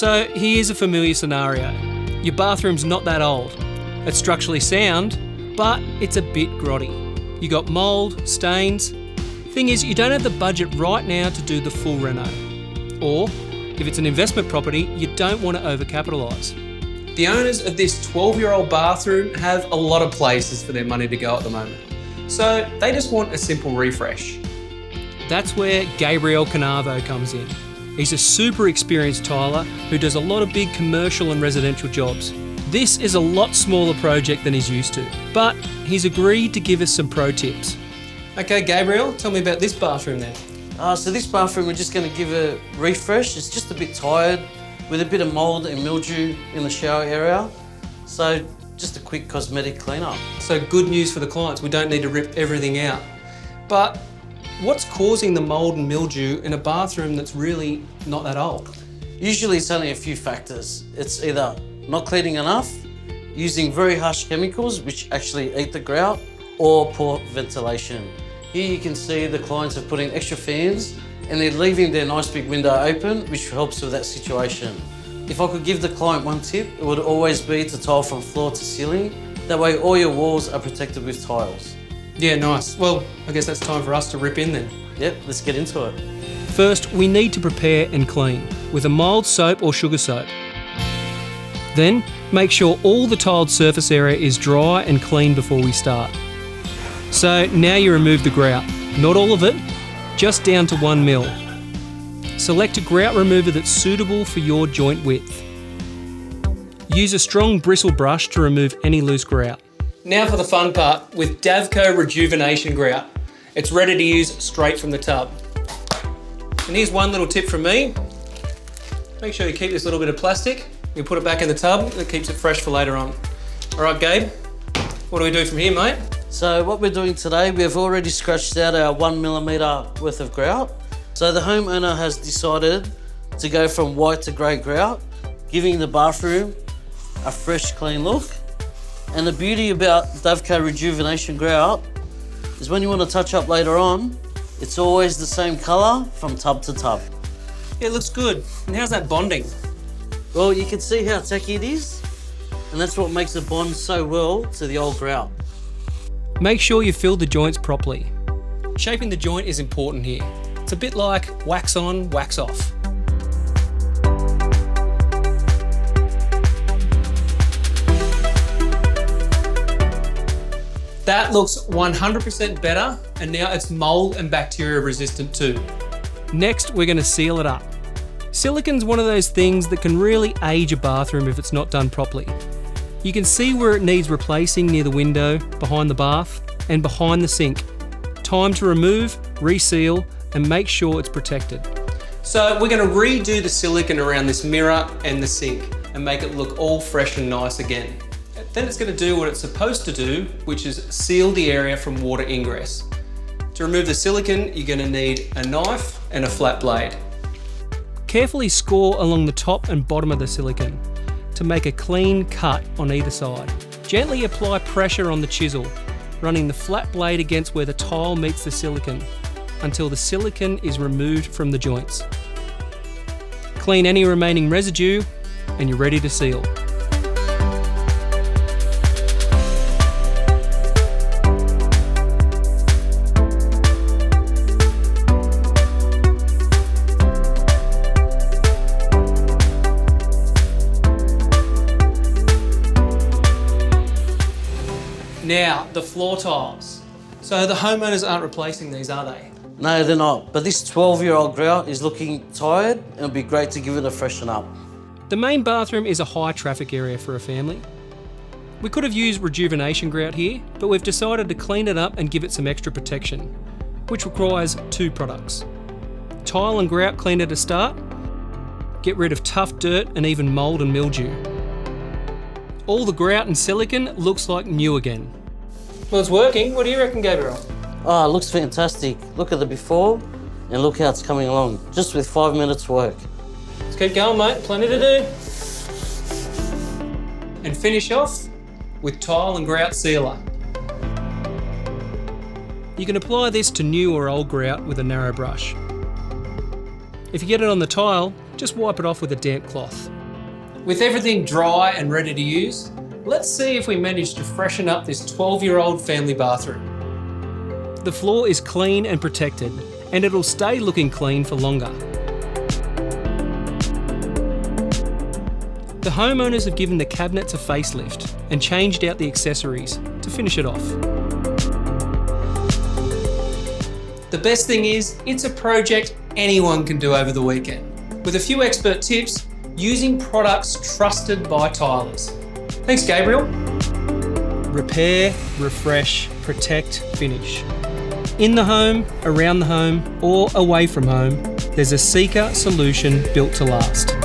So here's a familiar scenario. Your bathroom's not that old. It's structurally sound, but it's a bit grotty. You got mould, stains. Thing is, you don't have the budget right now to do the full reno. Or, if it's an investment property, you don't want to overcapitalise. The owners of this 12-year-old bathroom have a lot of places for their money to go at the moment. So they just want a simple refresh. That's where Gabriel Canavo comes in. He's a super experienced tiler who does a lot of big commercial and residential jobs. This is a lot smaller project than he's used to, but he's agreed to give us some pro tips. Okay, Gabriel, tell me about this bathroom then. So this bathroom, we're just going to give a refresh. It's just a bit tired with a bit of mould and mildew in the shower area. So just a quick cosmetic clean-up. So good news for the clients, we don't need to rip everything out. But what's causing the mould and mildew in a bathroom that's really not that old? Usually it's only a few factors. It's either not cleaning enough, using very harsh chemicals which actually eat the grout, or poor ventilation. Here you can see the clients have put in extra fans and they're leaving their nice big window open, which helps with that situation. If I could give the client one tip, it would always be to tile from floor to ceiling. That way all your walls are protected with tiles. Yeah, nice. Well, I guess that's time for us to rip in then. Yep, let's get into it. First, we need to prepare and clean with a mild soap or sugar soap. Then, make sure all the tiled surface area is dry and clean before we start. So now you remove the grout. Not all of it, just down to 1 mil. Select a grout remover that's suitable for your joint width. Use a strong bristle brush to remove any loose grout. Now for the fun part with Davco Rejuvenation Grout. It's ready to use straight from the tub. And here's one little tip from me. Make sure you keep this little bit of plastic. You put it back in the tub, that keeps it fresh for later on. All right, Gabe, what do we do from here, mate? So what we're doing today, we've already scratched out our 1 millimetre worth of grout. So the homeowner has decided to go from white to grey grout, giving the bathroom a fresh, clean look. And the beauty about Davco Rejuvenation Grout is when you want to touch up later on, it's always the same colour from tub to tub. Yeah, it looks good. And how's that bonding? Well, you can see how tacky it is, and that's what makes it bond so well to the old grout. Make sure you fill the joints properly. Shaping the joint is important here. It's a bit like wax on, wax off. That looks 100% better, and now it's mold and bacteria resistant too. Next, we're going to seal it up. Silicone's one of those things that can really age a bathroom if it's not done properly. You can see where it needs replacing near the window, behind the bath, and behind the sink. Time to remove, reseal, and make sure it's protected. So we're going to redo the silicone around this mirror and the sink and make it look all fresh and nice again. Then it's going to do what it's supposed to do, which is seal the area from water ingress. To remove the silicone, you're going to need a knife and a flat blade. Carefully score along the top and bottom of the silicone to make a clean cut on either side. Gently apply pressure on the chisel, running the flat blade against where the tile meets the silicone until the silicone is removed from the joints. Clean any remaining residue and you're ready to seal. Now, the floor tiles. So the homeowners aren't replacing these, are they? No, they're not. But this 12-year-old grout is looking tired and it'll be great to give it a freshen up. The main bathroom is a high traffic area for a family. We could have used rejuvenation grout here, but we've decided to clean it up and give it some extra protection, which requires 2 products. Tile and grout cleaner to start. Get rid of tough dirt and even mould and mildew. All the grout and silicone looks like new again. Well, it's working. What do you reckon, Gabriel? Oh, it looks fantastic. Look at the before and look how it's coming along, just with 5 minutes work. Let's keep going, mate. Plenty to do. And finish off with tile and grout sealer. You can apply this to new or old grout with a narrow brush. If you get it on the tile, just wipe it off with a damp cloth. With everything dry and ready to use, let's see if we managed to freshen up this 12-year-old family bathroom. The floor is clean and protected, and it'll stay looking clean for longer. The homeowners have given the cabinets a facelift and changed out the accessories to finish it off. The best thing is, it's a project anyone can do over the weekend, with a few expert tips using products trusted by tilers. Thanks, Gabriel. Repair, refresh, protect, finish. In the home, around the home, or away from home, there's a Sika solution built to last.